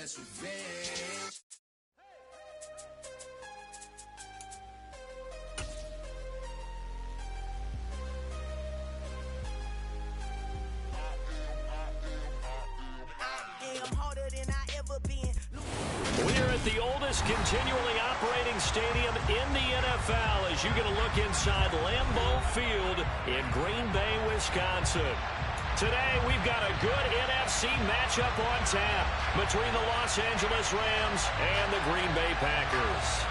that's revenge. We're at the oldest continually operating stadium in the NFL as you get a look inside Lambeau Field in Green Bay, Wisconsin. Today, we've got a good NFC matchup on tap between the Los Angeles Rams and the Green Bay Packers.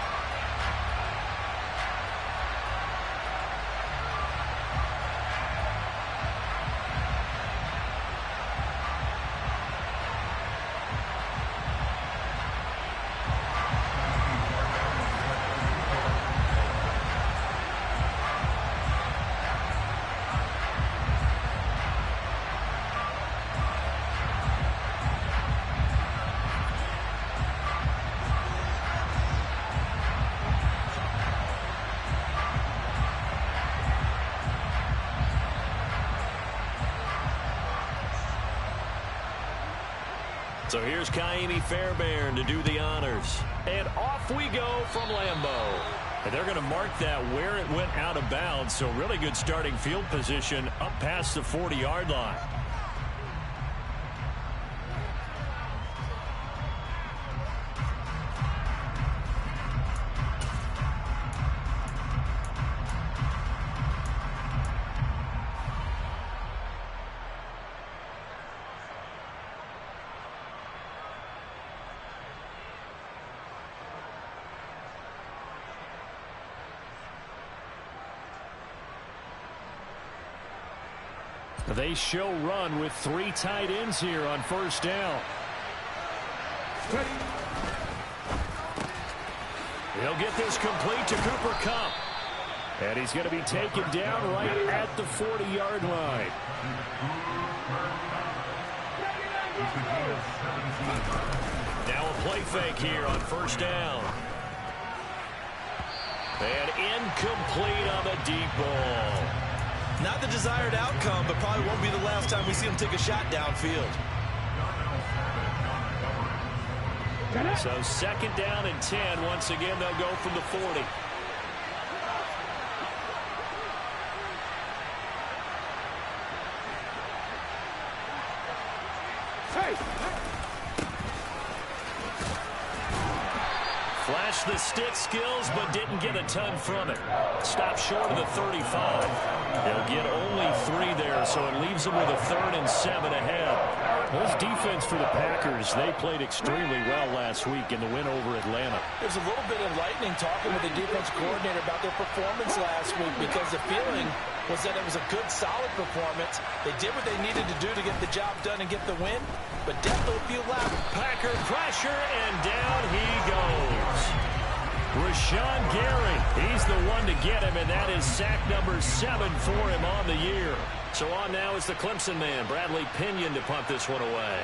So here's Kaimi Fairbairn to do the honors. And off we go from Lambeau. And they're going to mark that where it went out of bounds. So really good starting field position up past the 40-yard line. They show run with 3 tight ends here on first down. He'll get this complete to Cooper Kupp. And he's going to be taken down right at the 40-yard line. Now a play fake here on first down. And incomplete on the deep ball. Not the desired outcome, but probably won't be the last time we see him take a shot downfield. So second down and 10. Once again, they'll go from the 40. Flashed the stick skills, but didn't get a ton from it. Stopped short of the 35. They'll get only 3 there, so it leaves them with a 3rd and 7 ahead. This defense for the Packers, they played extremely well last week in the win over Atlanta. It was a little bit enlightening talking with the defense coordinator about their performance last week because the feeling was that it was a good, solid performance. They did what they needed to do to get the job done and get the win, but definitely a few laps. Packer pressure, and down he goes. Rashawn Gary, he's the one to get him, and that is sack number 7 for him on the year. So on now is the Clemson man, Bradley Pinion, to punt this one away.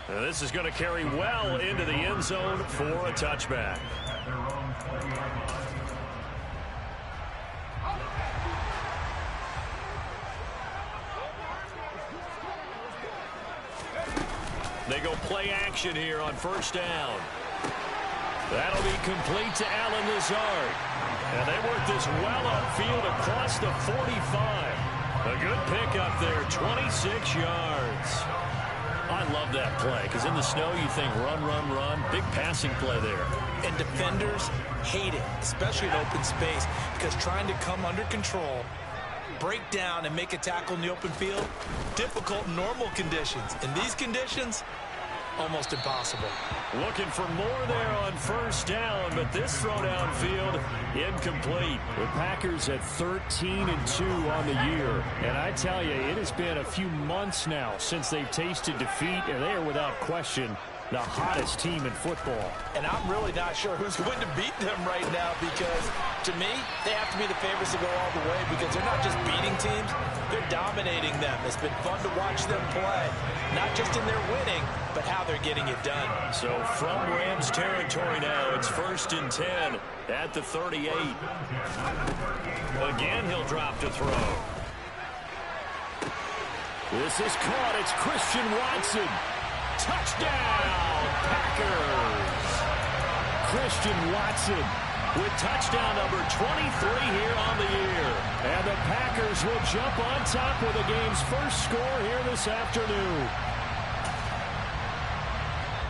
This is going to carry well into the end zone for a touchback. They go play action here on first down. That'll be complete to Allen Lazard. And they work this well upfield across the 45. A good pickup there, 26 yards. I love that play because in the snow you think run, run, run. Big passing play there. And defenders hate it, especially in open space, because trying to come under control, break down, and make a tackle in the open field, difficult in normal conditions. In these conditions, almost impossible. Looking for more there on first down, but this throw downfield incomplete. The Packers at 13-2 on the year. And I tell you, it has been a few months now since they've tasted defeat, and they are without question the hottest team in football. And I'm really not sure who's going to beat them right now because, to me, they have to be the favorites to go all the way because they're not just beating teams, they're dominating them. It's been fun to watch them play, not just in their winning, but how they're getting it done. So from Rams territory now, it's 1st and 10 at the 38. Again, he'll drop to throw. This is caught. It's Christian Watson. Touchdown, Packers. Christian Watson with touchdown number 23 here on the year. And the Packers will jump on top with the game's first score here this afternoon.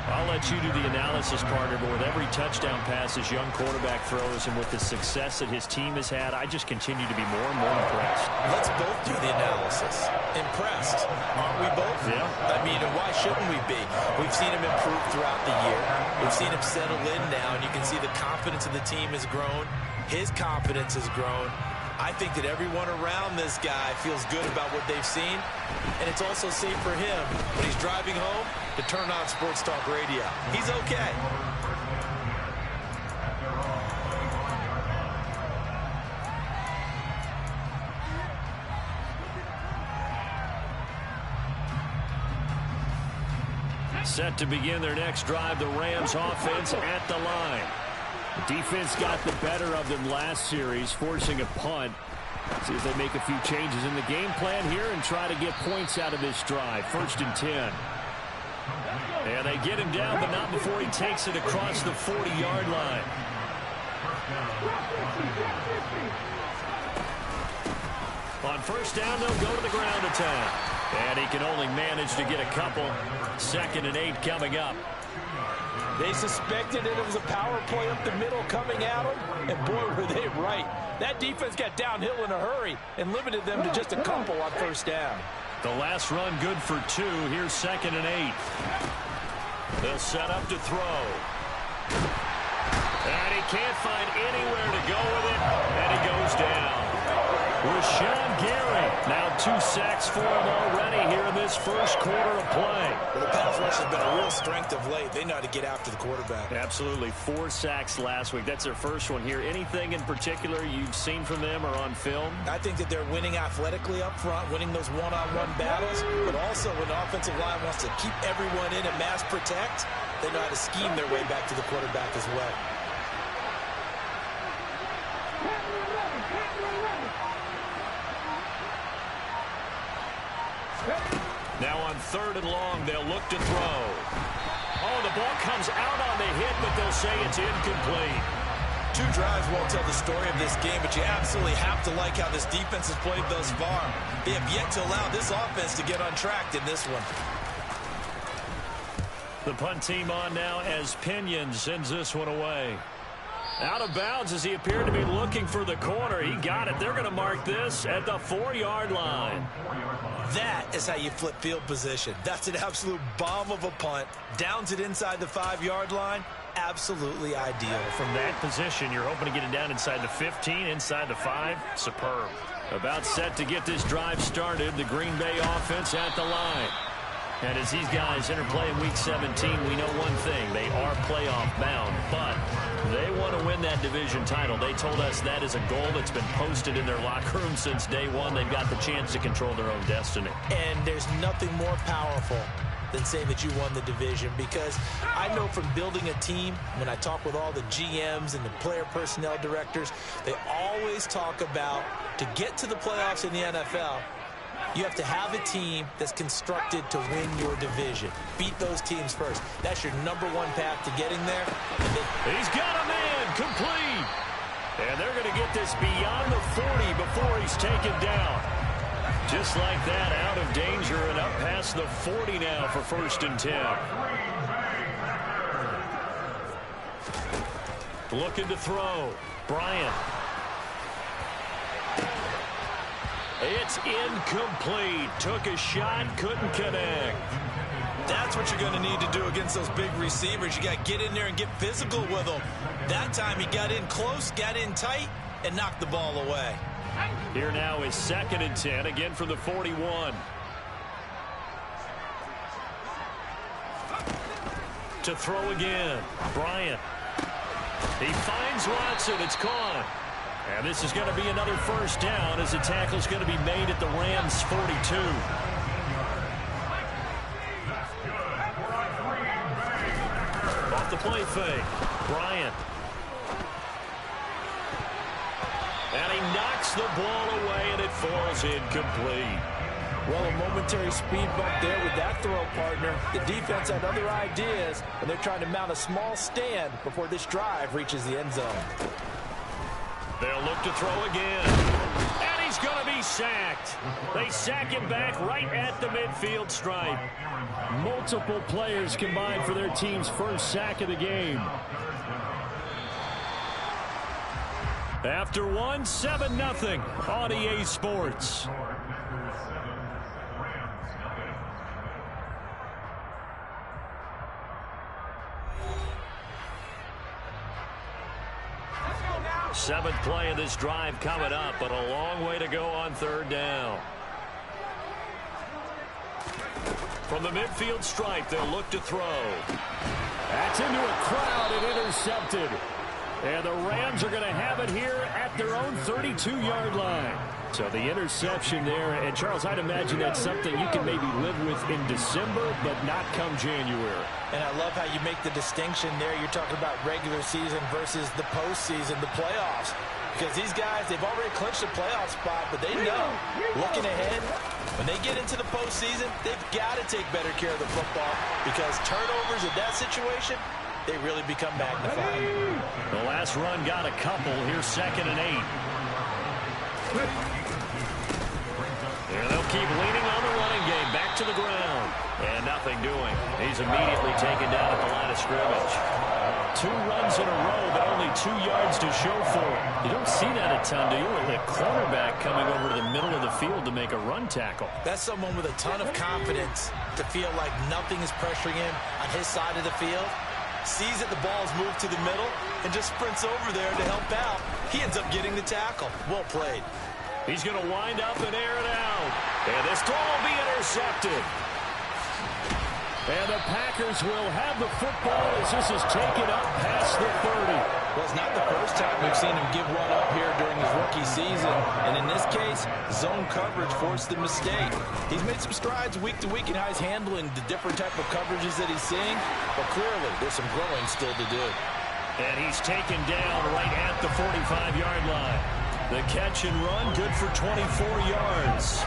I'll let you do the analysis, partner, but with every touchdown pass his young quarterback throws and with the success that his team has had, I just continue to be more and more impressed. Let's both do the analysis. Impressed, aren't we both? Yeah. I mean, and why shouldn't we be? We've seen him improve throughout the year. We've seen him settle in now, and you can see the confidence of the team has grown. His confidence has grown. I think that everyone around this guy feels good about what they've seen, and it's also safe for him when he's driving home to turn on Sports Talk Radio. He's okay. Set to begin their next drive, the Rams offense at the line. Defense got the better of them last series, forcing a punt. See if they make a few changes in the game plan here and try to get points out of this drive. 1st and 10. And they get him down, but not before he takes it across the 40-yard line. On 1st down, they'll go to the ground attack. And he can only manage to get a couple. 2nd and 8 coming up. They suspected it was a power play up the middle coming at them, and boy, were they right. That defense got downhill in a hurry and limited them to just a couple on 1st down. The last run good for 2. Here's 2nd and 8. They'll set up to throw. And he can't find anywhere to go with it, and he goes down. Rashawn Gary, now 2 sacks for him already here in this first quarter of play. Well, the pass rush has been a real strength of late. They know how to get after the quarterback. Absolutely. 4 sacks last week. That's their first one here. Anything in particular you've seen from them or on film? I think that they're winning athletically up front, winning those one-on-one battles, but also when the offensive line wants to keep everyone in and mass protect, they know how to scheme their way back to the quarterback as well. Now on 3rd and long, they'll look to throw. Oh, the ball comes out on the hit, but they'll say it's incomplete. 2 drives won't tell the story of this game, but you absolutely have to like how this defense has played thus far. They have yet to allow this offense to get untracked in this one. The punt team on now as Pinion sends this one away. Out of bounds as he appeared to be looking for the corner. He got it. They're going to mark this at the 4-yard line. That is how you flip field position. That's an absolute bomb of a punt. Downs it inside the 5-yard line. Absolutely ideal. From that position, you're hoping to get it down inside the 15, inside the 5. Superb. About set to get this drive started. The Green Bay offense at the line. And as these guys interplay in Week 17, we know one thing. They are playoff bound, but they want to win that division title. They told us that is a goal that's been posted in their locker room since day one. They've got the chance to control their own destiny. And there's nothing more powerful than saying that you won the division, because I know from building a team, when I talk with all the GMs and the player personnel directors, they always talk about to get to the playoffs in the NFL, you have to have a team that's constructed to win your division. Beat those teams first. That's your #1 path to getting there. He's got a man complete. And they're going to get this beyond the 40 before he's taken down. Just like that, out of danger and up past the 40 now for 1st and 10. Looking to throw. Bryant. It's incomplete. Took a shot, couldn't connect. That's what you're going to need to do against those big receivers. You got to get in there and get physical with them. That time he got in close, got in tight, and knocked the ball away. Here now is 2nd and 10, again from the 41. To throw again. Bryant. He finds Watson. It's caught. And this is going to be another 1st down as the tackle is going to be made at the Rams' 42. play fake. Bryant. And he knocks the ball away, and it falls incomplete. Well, a momentary speed bump there with that throw, partner. The defense had other ideas, and they're trying to mount a small stand before this drive reaches the end zone. They'll look to throw again. And he's going to be sacked. They sack him back right at the midfield stripe. Multiple players combined for their team's first sack of the game. After one, 7-0 on EA Sports. Seventh play of this drive coming up, but a long way to go on third down. From the midfield stripe, they'll look to throw. That's into a crowd and intercepted. And the Rams are going to have it here at their own 32-yard line. So the interception there, and Charles, I'd imagine that's something you can maybe live with in December, but not come January. And I love how you make the distinction there. You're talking about regular season versus the postseason, the playoffs. Because these guys, they've already clinched a playoff spot, but they know, looking ahead, when they get into the postseason, they've got to take better care of the football because turnovers in that situation, they really become magnified. The last run got a couple. Here's 2nd and 8. And they'll keep leaning on the running game. Back to the ground. And nothing doing. He's immediately taken down at the line of scrimmage. 2 runs in a row, but only 2 yards to show for it. You don't see that a ton, do you? A cornerback coming over to the middle of the field to make a run tackle. That's someone with a ton of confidence to feel like nothing is pressuring him on his side of the field. Sees that the ball's moved to the middle and just sprints over there to help out. He ends up getting the tackle. Well played. He's going to wind up and air it out. And this throw will be intercepted. And the Packers will have the football as this is taken up past the 30. Well, it's not the first time we've seen him give one up here during his rookie season. And in this case, zone coverage forced the mistake. He's made some strides week to week in how he's handling the different type of coverages that he's seeing. But clearly, there's some growing still to do. And he's taken down right at the 45-yard line. The catch and run, good for 24 yards.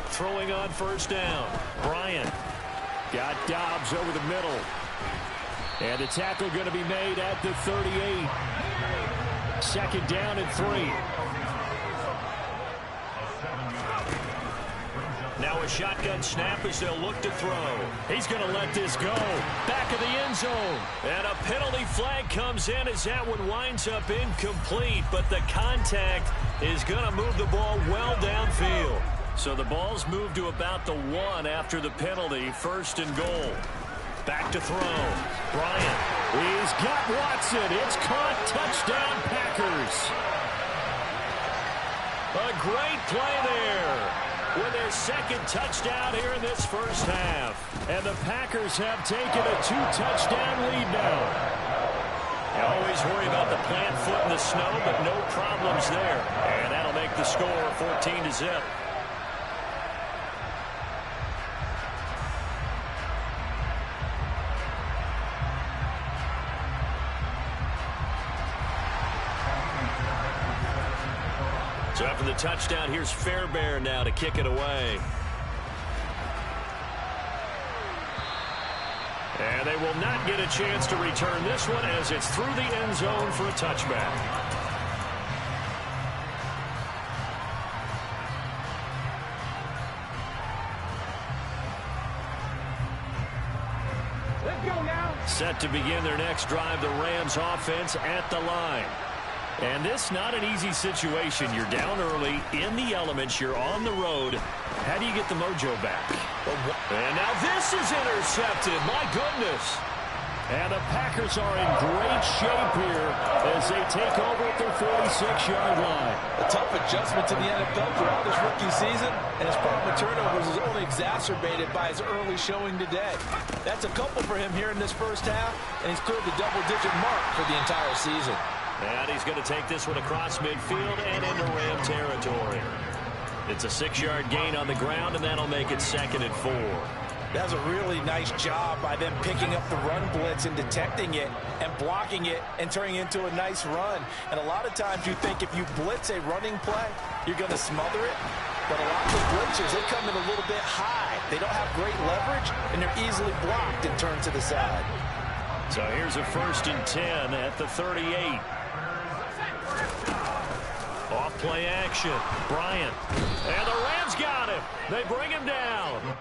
Throwing on first down. Bryant got Dobbs over the middle. And the tackle going to be made at the 38. 2nd down and 3. Now a shotgun snap as they'll look to throw. He's going to let this go. Back of the end zone. And a penalty flag comes in as that one winds up incomplete. But the contact is going to move the ball well downfield. So the ball's moved to about the 1 after the penalty. 1st and goal. Back to throw. Bryant. He's got Watson. It's caught. Touchdown, Packers. A great play there. With their 2nd touchdown here in this first half. And the Packers have taken a 2-touchdown lead now. You always worry about the plant foot in the snow, but no problems there. And that'll make the score 14-0. So after the touchdown, here's Fairbairn now to kick it away. And they will not get a chance to return this one as it's through the end zone for a touchback. Let's go now. Set to begin their next drive, the Rams offense at the line. And this not an easy situation. You're down early, in the elements, you're on the road. How do you get the mojo back? And now this is intercepted. My goodness. And the Packers are in great shape here as they take over at their 46-yard line. A tough adjustment to the NFL throughout his rookie season, and his problem with turnovers is only exacerbated by his early showing today. That's a couple for him here in this first half, and he's cleared the double-digit mark for the entire season. And he's going to take this one across midfield and into Ram territory. It's a 6-yard gain on the ground, and that'll make it 2nd and 4. That's a really nice job by them picking up the run blitz and detecting it and blocking it and turning it into a nice run. And a lot of times you think if you blitz a running play, you're going to smother it. But a lot of the blitzers, they come in a little bit high. They don't have great leverage, and they're easily blocked and turned to the side. So here's a 1st and 10 at the 38. Off play action. Bryant. And the Rams got him. They bring him down.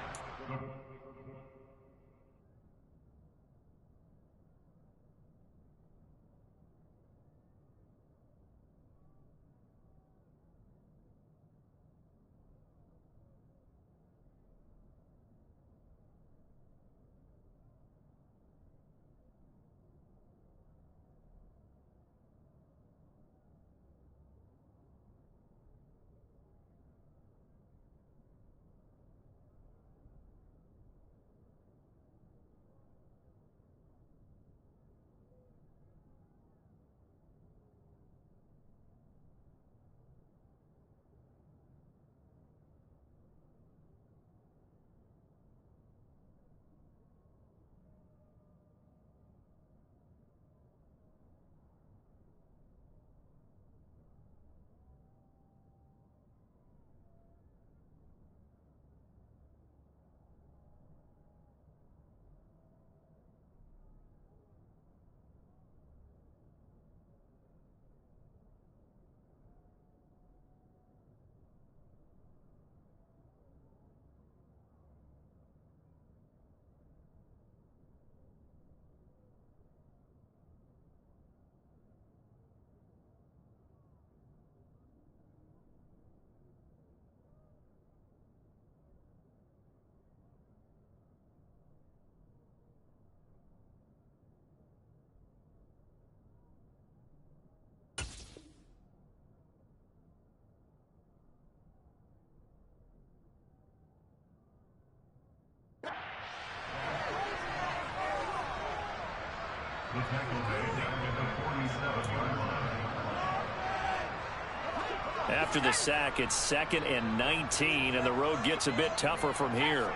After the sack, it's 2nd and 19, and the road gets a bit tougher from here.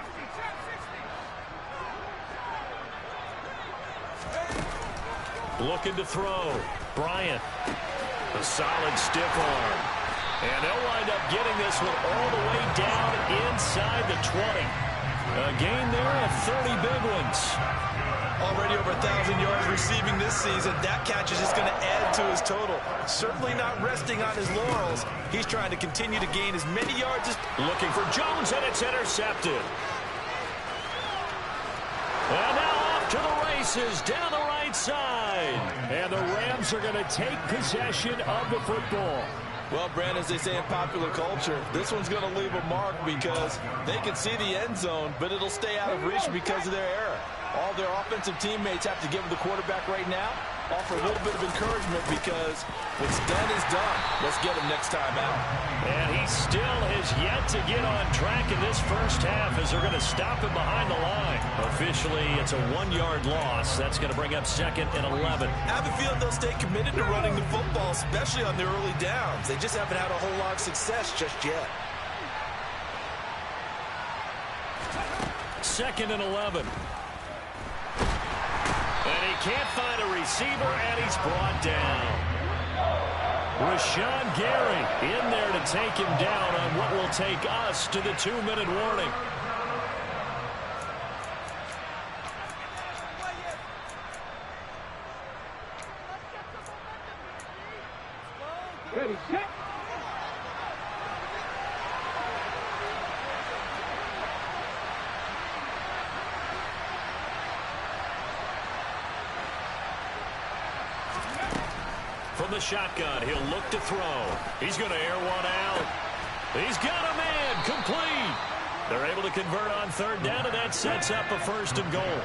Looking to throw. Bryant. A solid stiff arm. And they'll wind up getting this one all the way down inside the 20. A gain there of 30 big ones. Already over 1,000 yards receiving this season. That catch is just going to add to his total. Certainly not resting on his laurels. He's trying to continue to gain as many yards as... Looking for Jones, and it's intercepted. And now off to the races down the right side. And the Rams are going to take possession of the football. Well, Brandon, as they say in popular culture, this one's going to leave a mark because they can see the end zone, but it'll stay out of reach because of their error. All their offensive teammates have to give the quarterback right now, offer a little bit of encouragement because what's done is done. Let's get him next time out. And he still has yet to get on track in this first half as they're going to stop him behind the line. Officially, it's a 1-yard loss. That's going to bring up 2nd and 11. I have a feeling they'll stay committed to running the football, especially on the early downs. They just haven't had a whole lot of success just yet. 2nd and 11. And he can't find a receiver, and he's brought down. Rashawn Gary in there to take him down on what will take us to the 2-minute warning. Ready, set. From the shotgun, he'll look to throw. He's going to air one out. He's got a man, complete. They're able to convert on 3rd down, and that sets up a 1st and goal.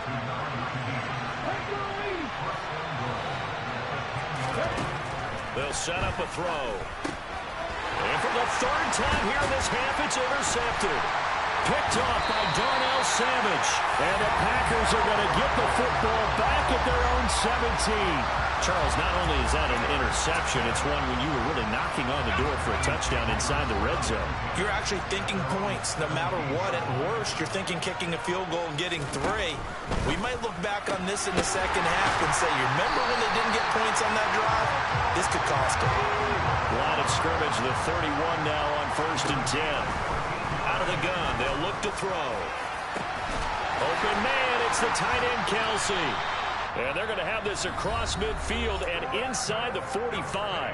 They'll set up a throw. And for the 3rd time here in this half, it's intercepted. Picked off by Darnell Savage. And the Packers are going to get the football back at their own 17. Charles, not only is that an interception, it's one when you were really knocking on the door for a touchdown inside the red zone. You're actually thinking points no matter what. At worst, you're thinking kicking a field goal and getting 3. We might look back on this in the second half and say, you remember when they didn't get points on that drive? This could cost them. Line of scrimmage, the 31 now on 1st and 10. Out of the gun, they'll look to throw. Open man, it's the tight end Kelsey. And they're going to have this across midfield and inside the 45.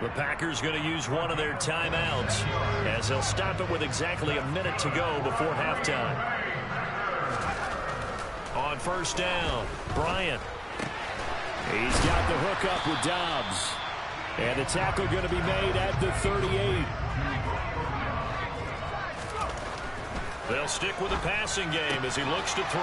The Packers going to use one of their timeouts as they'll stop it with exactly a minute to go before halftime. On 1st down, Bryant. He's got the hook up with Dobbs. And the tackle going to be made at the 38. They'll stick with the passing game as he looks to throw.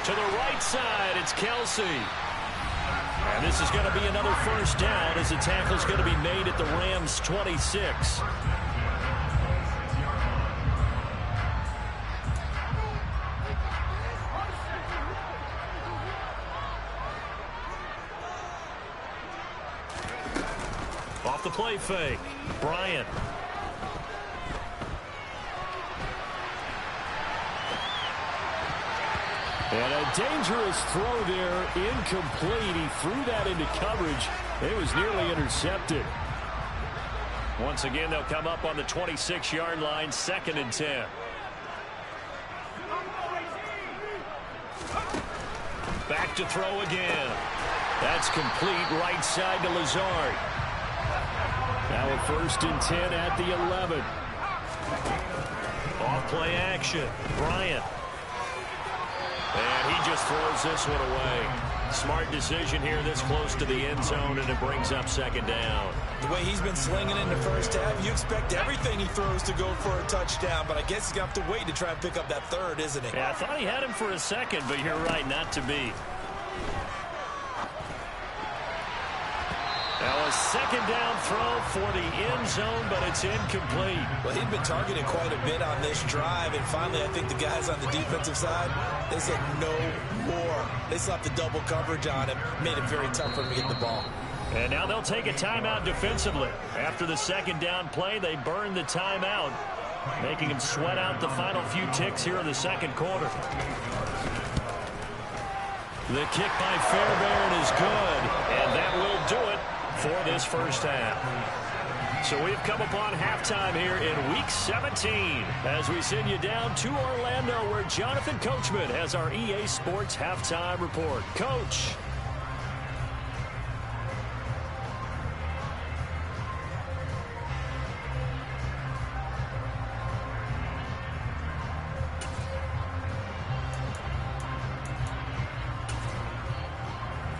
To the right side, it's Kelsey. And this is going to be another 1st down as the tackle's going to be made at the Rams' 26. Off the play fake, Bryant. And a dangerous throw there, incomplete. He threw that into coverage. It was nearly intercepted. Once again, they'll come up on the 26-yard line, 2nd and 10. Back to throw again. That's complete, right side to Lazard. Now a 1st and 10 at the 11. Off play action, Bryant. And he just throws this one away. Smart decision here this close to the end zone, and it brings up 2nd down. The way he's been slinging in the first half, you expect everything he throws to go for a touchdown, but I guess he's going to have to wait to try and pick up that 3rd, isn't he? Yeah, I thought he had him for a second, but you're right, not to be. Now a 2nd down throw for the end zone, but it's incomplete. Well, he'd been targeted quite a bit on this drive, and finally I think the guys on the defensive side, they said no more. They slapped the double coverage on him, made it very tough for him to get the ball. And now they'll take a timeout defensively. After the 2nd down play, they burn the timeout, making him sweat out the final few ticks here in the 2nd quarter. The kick by Fairbairn is good, and that will do it for this 1st half. So we've come upon halftime here in Week 17 as we send you down to Orlando where Jonathan Coachman has our EA Sports Halftime Report. Coach.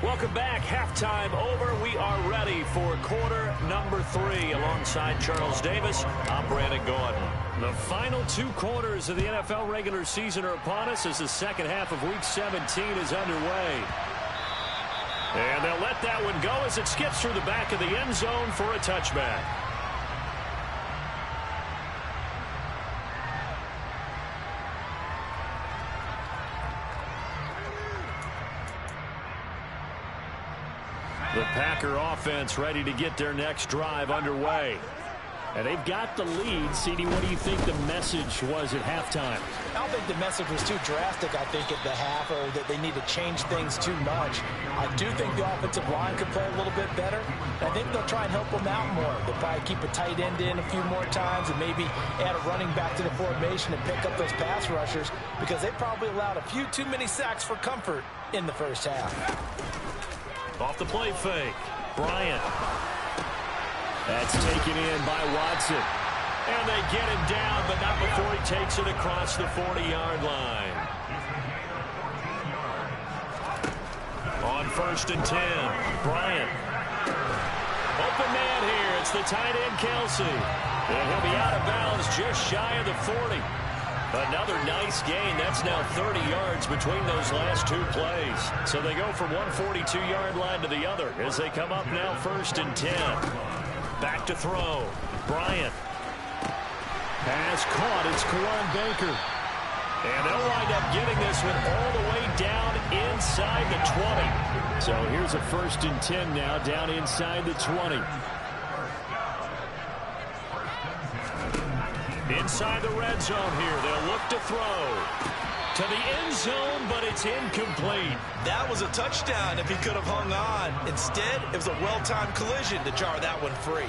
Welcome back. Halftime over. We are ready for quarter number 3 alongside Charles Davis. I'm Brandon Gordon. The final 2 quarters of the NFL regular season are upon us as the 2nd half of Week 17 is underway. And they'll let that one go as it skips through the back of the end zone for a touchback. The Packer offense ready to get their next drive underway. And they've got the lead. CD, what do you think the message was at halftime? I don't think the message was too drastic, I think, at the half, or that they need to change things too much. I do think the offensive line could play a little bit better. I think they'll try and help them out more. They'll probably keep a tight end in a few more times and maybe add a running back to the formation and pick up those pass rushers because they probably allowed a few too many sacks for comfort in the first half. Off the play fake, Bryant. That's taken in by Watson. And they get him down, but not before he takes it across the 40-yard line. On 1st and 10, Bryant. Open man here. It's the tight end, Kelsey. And he'll be out of bounds just shy of the 40. Another nice gain. That's now 30 yards between those last 2 plays. So they go from one 42-yard line to the other as they come up now 1st and 10. Back to throw. Bryant. Pass caught. It's Kawan Baker. And they'll wind up getting this one all the way down inside the 20. So here's a 1st and 10 now down inside the 20. Inside the red zone here. They'll look to throw to the end zone, but it's incomplete. That was a touchdown if he could have hung on. Instead, it was a well-timed collision to jar that one free.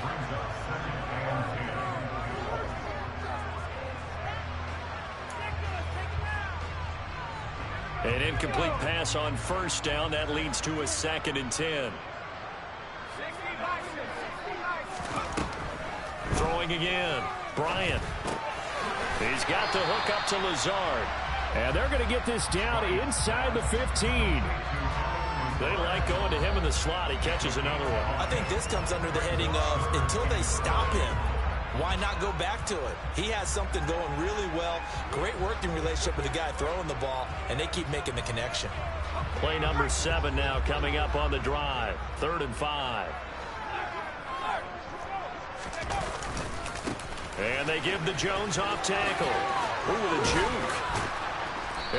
An incomplete pass on 1st down. That leads to a 2nd and 10. Throwing again. Bryant. He's got the hook up to Lazard. And they're going to get this down inside the 15. They like going to him in the slot. He catches another one. I think this comes under the heading of until they stop him, why not go back to it? He has something going really well. Great working relationship with the guy throwing the ball, and they keep making the connection. Play number 7 now coming up on the drive. 3rd and 5. And they give the Jones off tackle. Ooh, the juke.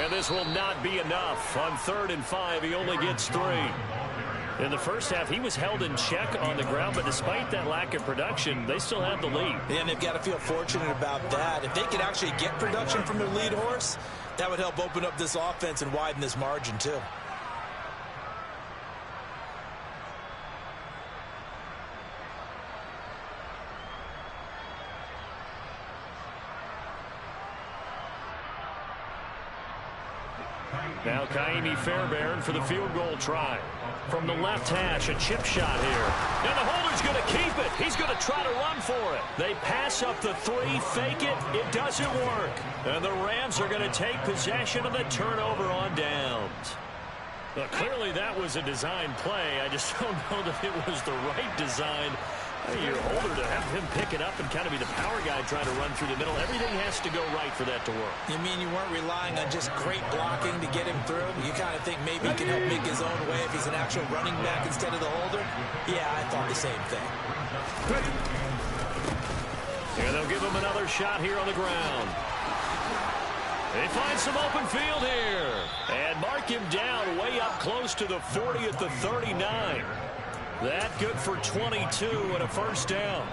And this will not be enough. On 3rd and 5, he only gets 3. In the first half, he was held in check on the ground, but despite that lack of production, they still have the lead. And they've got to feel fortunate about that. If they could actually get production from their lead horse, that would help open up this offense and widen this margin, too. Now Kaimi Fairbairn for the field goal try. From the left hash, a chip shot here. And the holder's going to keep it. He's going to try to run for it. They pass up the 3, fake it. It doesn't work. And the Rams are going to take possession of the turnover on downs. Well, clearly that was a design play. I just don't know that it was the right design. You're older to have him pick it up and kind of be the power guy trying to run through the middle. Everything has to go right for that to work. You mean you weren't relying on just great blocking to get him through? You kind of think maybe he can help make his own way if he's an actual running back instead of the holder? Yeah, I thought the same thing. And they'll give him another shot here on the ground. They find some open field here. And mark him down way up close to the 40 at the 39. That good for 22 and a 1st down.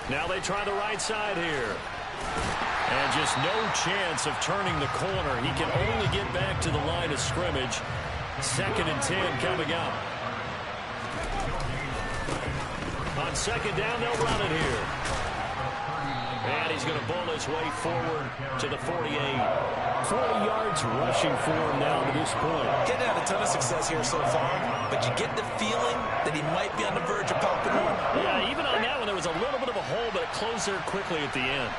Now they try the right side here. And just no chance of turning the corner. He can only get back to the line of scrimmage. 2nd and 10 coming up. On 2nd down, they'll run it here. And he's going to bowl his way forward to the 48. 40 yards rushing for him now to this point. Getting had a ton of success here so far, but you get the feeling that he might be on the verge of popping one. Yeah, even on that one, there was a little bit of a hole, but it closed there quickly at the end.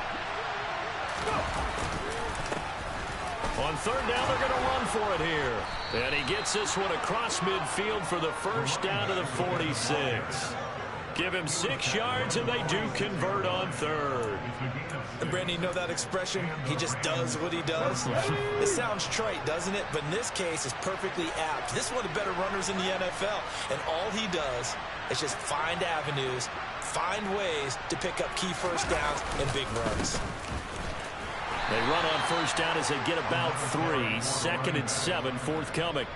On 3rd down, they're going to run for it here. And he gets this one across midfield for the 1st down to the 46. Give him 6 yards, and they do convert on 3rd. And Brandon, you know that expression? He just does what he does? It sounds trite, doesn't it? But in this case, it's perfectly apt. This is one of the better runners in the NFL. And all he does is just find avenues, find ways to pick up key 1st downs and big runs. They run on 1st down as they get about 3. 2nd and 7 forthcoming.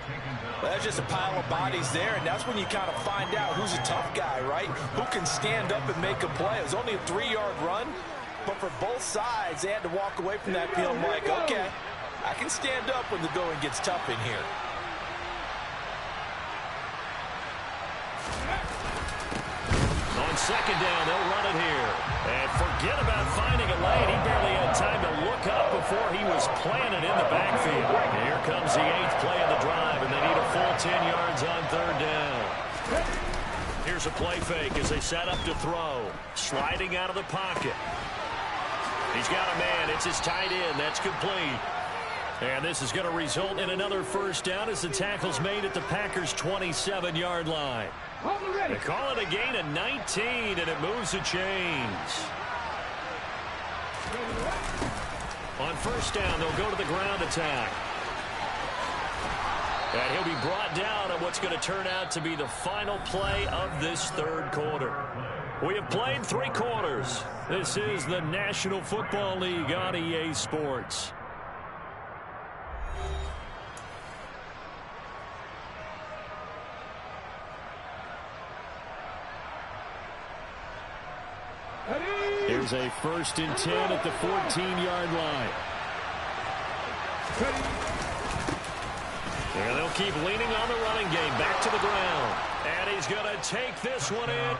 Well, that's just a pile of bodies there, and that's when you kind of find out who's a tough guy, right? Who can stand up and make a play. It was only a 3-yard run, but for both sides, they had to walk away from that feeling like, okay, I can stand up when the going gets tough in here. On 2nd down, they'll run it here. And forget about finding a lane. He barely had time to look up before he was planted in the backfield. And here comes the 8th play of the drive, and they need a full 10 yards on 3rd down. Here's a play fake as they set up to throw. Sliding out of the pocket. He's got a man. It's his tight end. That's complete. And this is going to result in another 1st down as the tackle's made at the Packers' 27-yard line. They call it a gain of 19, and it moves the chains. On 1st down, they'll go to the ground attack. And he'll be brought down on what's going to turn out to be the final play of this third quarter. We have played 3 quarters. This is the National Football League on EA Sports. Here's a 1st and 10 at the 14-yard line. And they'll keep leaning on the running game. Back to the ground. And he's going to take this one in.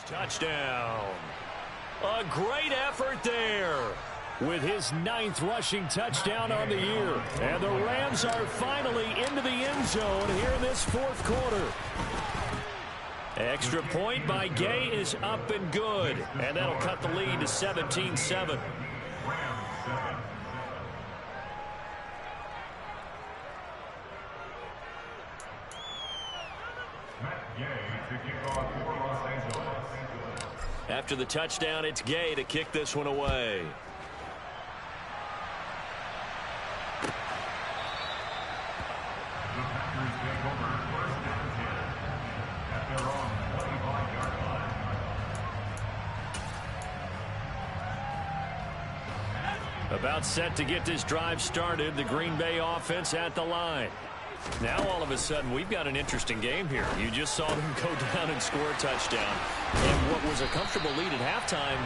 Touchdown. A great effort there with his 9th rushing touchdown on the year. And the Rams are finally into the end zone here in this 4th quarter. Extra point by Gay is up and good. And that'll cut the lead to 17-7. After the touchdown, it's Gay to kick this one away. About set to get this drive started, the Green Bay offense at the line. Now, all of a sudden, we've got an interesting game here. You just saw them go down and score a touchdown. And what was a comfortable lead at halftime,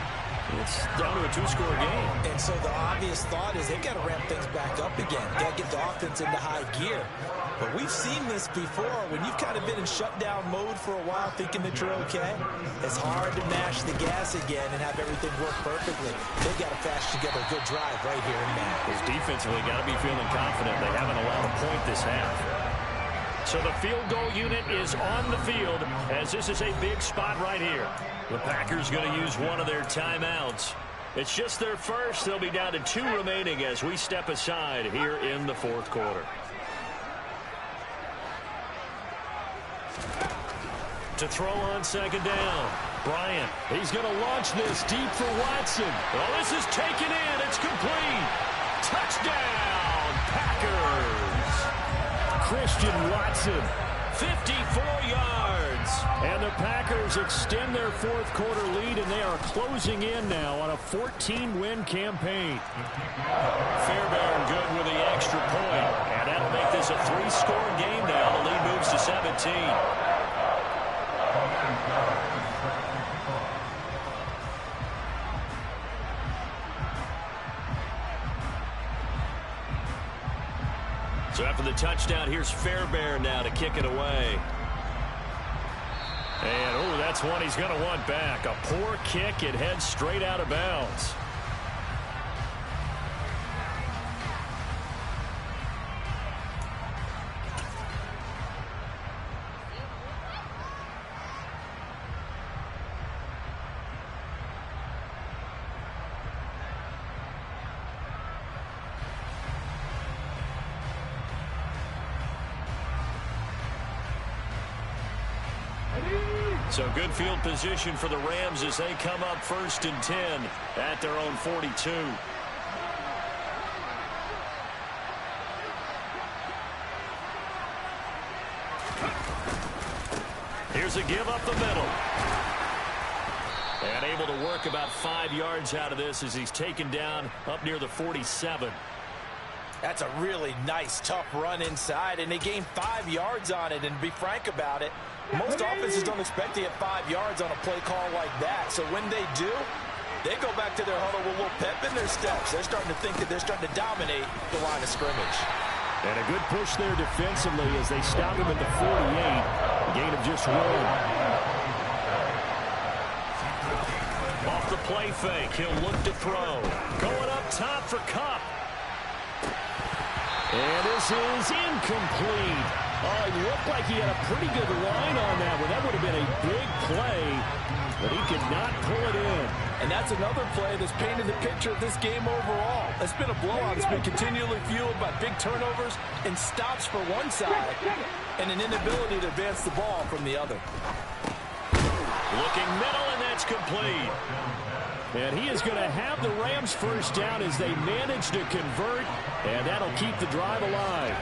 it's down to a 2-score game. And so the obvious thought is they've got to ramp things back up again. Got to get the offense into high gear. But we've seen this before. When you've kind of been in shutdown mode for a while thinking that you're okay, it's hard to mash the gas again and have everything work perfectly. They've got to flash together a good drive right here in Madden. Defensively, got to be feeling confident. They haven't allowed a point this half. So the field goal unit is on the field as this is a big spot right here. The Packers going to use one of their timeouts. It's just their first. They'll be down to 2 remaining as we step aside here in the fourth quarter. To throw on second down. Bryant, he's going to launch this deep for Watson. Well, this is taken in. It's complete. Touchdown, Packers. Christian Watson, 54 yards. And the Packers extend their fourth quarter lead, and they are closing in now on a 14-win campaign. Fairbairn good with the extra point, and that'll make this a 3-score game now. The lead moves to 17. So after the touchdown, here's Fairbairn now to kick it away. And, oh, that's one he's going to want back. A poor kick. It heads straight out of bounds. So good field position for the Rams as they come up 1st and 10 at their own 42. Here's a give up the middle. And able to work about 5 yards out of this as he's taken down up near the 47. That's a really nice, tough run inside, and they gained 5 yards on it. And to be frank about it, most offenses don't expect to get 5 yards on a play call like that. So when they do, they go back to their huddle with a little pep in their steps. They're starting to think that they're starting to dominate the line of scrimmage. And a good push there defensively as they stop him at the 48. A gain of just 1. Off the play fake, he'll look to throw. Going up top for Kupp. And this is incomplete. Oh, it looked like he had a pretty good line on that one. That would have been a big play, but he could not pull it in. And that's another play that's painted the picture of this game overall. It's been a blowout. It's been continually fueled by big turnovers and stops for one side and an inability to advance the ball from the other. Looking middle, and that's complete. And he is going to have the Rams first down as they manage to convert, and that'll keep the drive alive.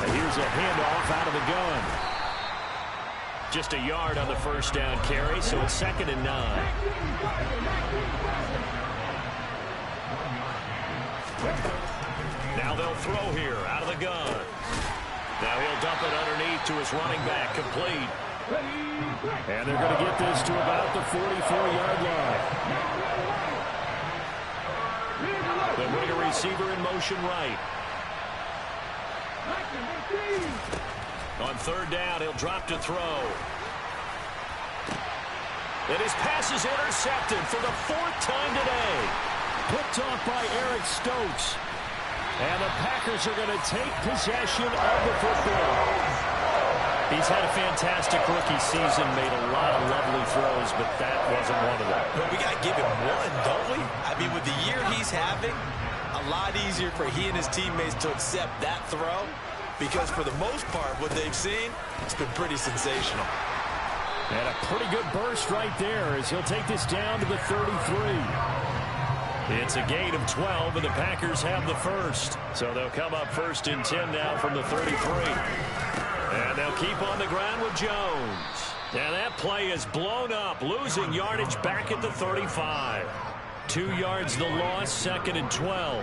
And here's a handoff out of the gun. Just a yard on the first down carry, so it's 2nd and 9. Now they'll throw here out of the gun. Now he'll dump it underneath to his running back, complete. And they're going to get this to about the 44-yard line. They'll bring a receiver in motion right. On 3rd down, he'll drop to throw. And his pass is intercepted for the 4th time today. Picked off by Eric Stokes. And the Packers are going to take possession of the football. He's had a fantastic rookie season, made a lot of lovely throws, but that wasn't one of them. But we got to give him one, don't we? I mean, with the year he's having, a lot easier for he and his teammates to accept that throw, because for the most part, what they've seen, it's been pretty sensational. And a pretty good burst right there as he'll take this down to the 33. It's a gain of 12, and the Packers have the first. So they'll come up 1st and 10 now from the 33. And they'll keep on the ground with Jones. And that play is blown up, losing yardage back at the 35. 2 yards the loss, 2nd and 12.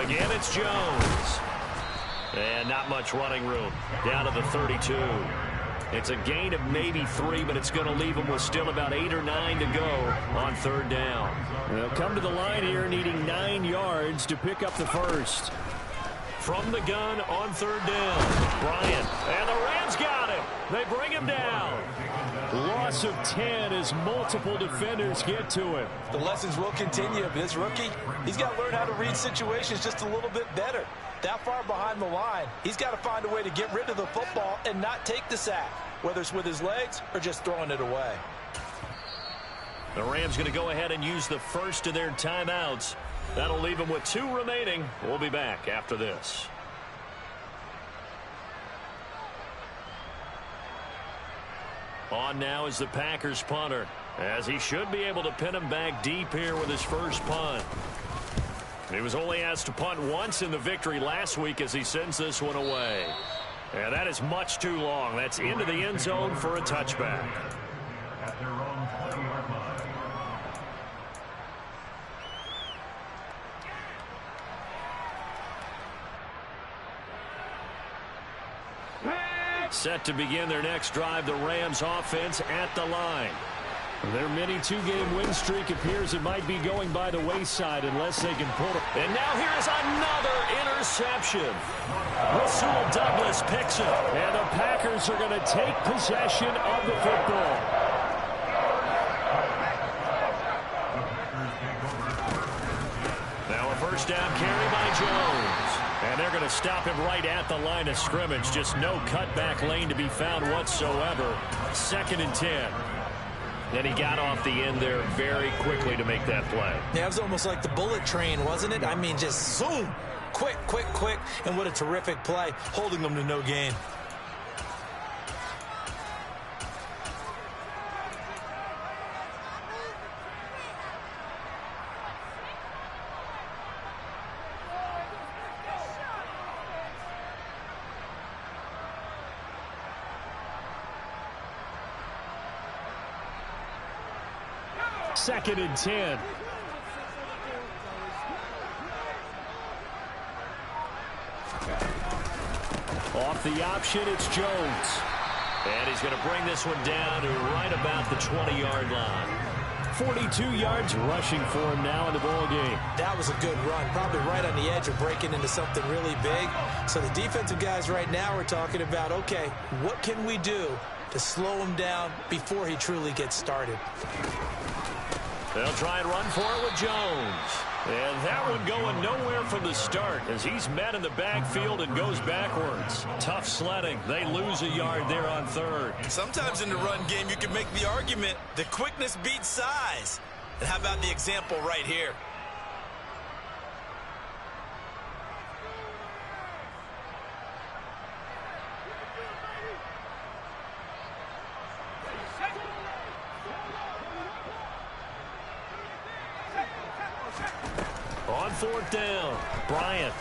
Again, it's Jones. And not much running room. Down to the 32. It's a gain of maybe 3, but it's going to leave them with still about 8 or 9 to go on 3rd down. They'll come to the line here needing 9 yards to pick up the first. From the gun on 3rd down, Bryant. And the Rams got him. They bring him down. Loss of 10 as multiple defenders get to him. The lessons will continue. This rookie, he's got to learn how to read situations just a little bit better. That far behind the line, he's got to find a way to get rid of the football and not take the sack, whether it's with his legs or just throwing it away. The Rams going to go ahead and use the first of their timeouts. That'll leave them with 2 remaining. We'll be back after this. On now is the Packers punter, as he should be able to pin him back deep here with his first punt. He was only asked to punt once in the victory last week as he sends this one away. And that is much too long. That's into the end zone for a touchback. At their own 20-yard line. Set to begin their next drive, the Rams offense at the line. Their mini 2-game win streak appears it might be going by the wayside unless they can pull it. And now here's another interception. Rasul Douglas picks it, and the Packers are going to take possession of the football. Now a first down carry by Jones. And they're going to stop him right at the line of scrimmage. Just no cutback lane to be found whatsoever. 2nd and 10. Then he got off the end there very quickly to make that play. Yeah, it was almost like the bullet train, wasn't it? I mean, just zoom. Quick, quick, quick. And what a terrific play, holding them to no gain. Second and 10. Off the option, it's Jones. And he's going to bring this one down to right about the 20-yard line. 42 yards rushing for him now in the ball game. That was a good run, probably right on the edge of breaking into something really big. So the defensive guys right now are talking about, okay, what can we do to slow him down before he truly gets started? They'll try and run for it with Jones. And that one going nowhere from the start as he's met in the backfield and goes backwards. Tough sledding. They lose a yard there on 3rd. Sometimes in the run game you can make the argument that quickness beats size. And how about the example right here? On 4th down, Bryant.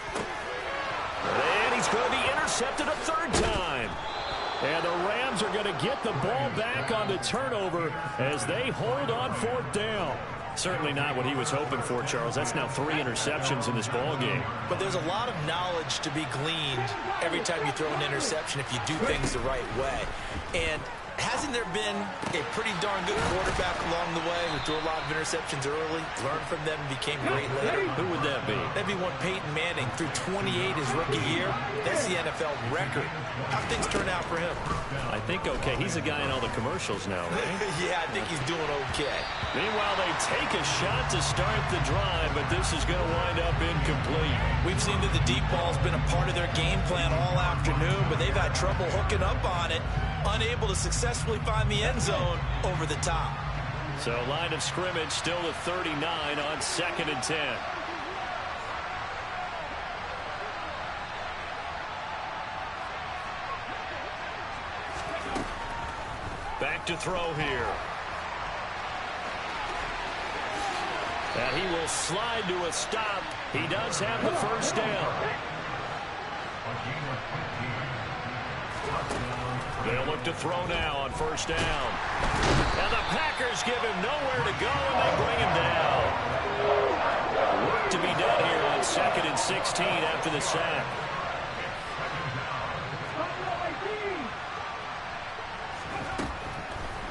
And he's going to be intercepted a 3rd time. And the Rams are going to get the ball back on the turnover as they hold on 4th down. Certainly not what he was hoping for, Charles. That's now 3 interceptions in this ball game. But there's a lot of knowledge to be gleaned every time you throw an interception if you do things the right way. And hasn't there been a pretty darn good quarterback along the way who threw a lot of interceptions early, learned from them, and became great later? Who would that be? That'd be one Peyton Manning threw 28 his rookie year. That's the NFL record. How things turn out for him? I think okay. He's a guy in all the commercials now, right? Yeah, I think he's doing okay. Meanwhile, they take a shot to start the drive, but this is going to wind up incomplete. We've seen that the deep ball's been a part of their game plan all afternoon, but they've had trouble hooking up on it, unable to successfully find the end zone over the top. So line of scrimmage still at 39 on 2nd and 10. Back to throw here. And he will slide to a stop. He does have the first down. They'll look to throw now on 1st down. And the Packers give him nowhere to go, and they bring him down. Work to be done here on 2nd and 16 after the sack.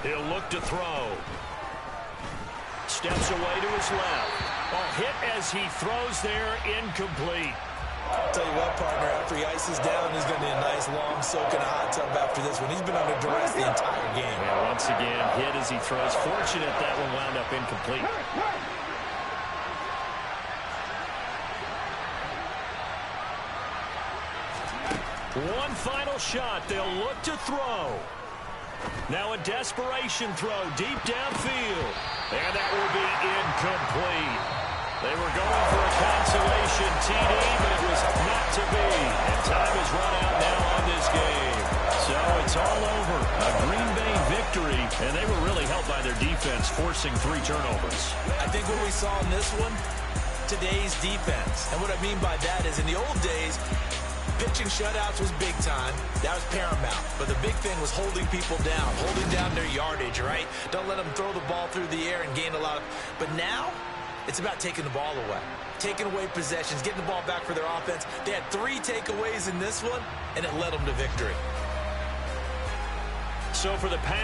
He'll look to throw. Steps away to his left. A hit as he throws there, incomplete. Tell you what, partner, after he ices down, he's going to need a nice long soak in a hot tub after this one. He's been under duress the entire game. And once again, hit as he throws. Fortunate that one wound up incomplete. One final shot. They'll look to throw. Now a desperation throw deep downfield. And that will be incomplete. They were going for a consolation TD, but it was not to be. And time is run out now on this game. So it's all over. A Green Bay victory, and they were really helped by their defense, forcing 3 turnovers. I think what we saw in this one, today's defense. And what I mean by that is in the old days, pitching shutouts was big time. That was paramount. But the big thing was holding people down, holding down their yardage, right? Don't let them throw the ball through the air and gain a lot of... But now, it's about taking the ball away. Taking away possessions, getting the ball back for their offense. They had 3 takeaways in this one, and it led them to victory. So for the Packers,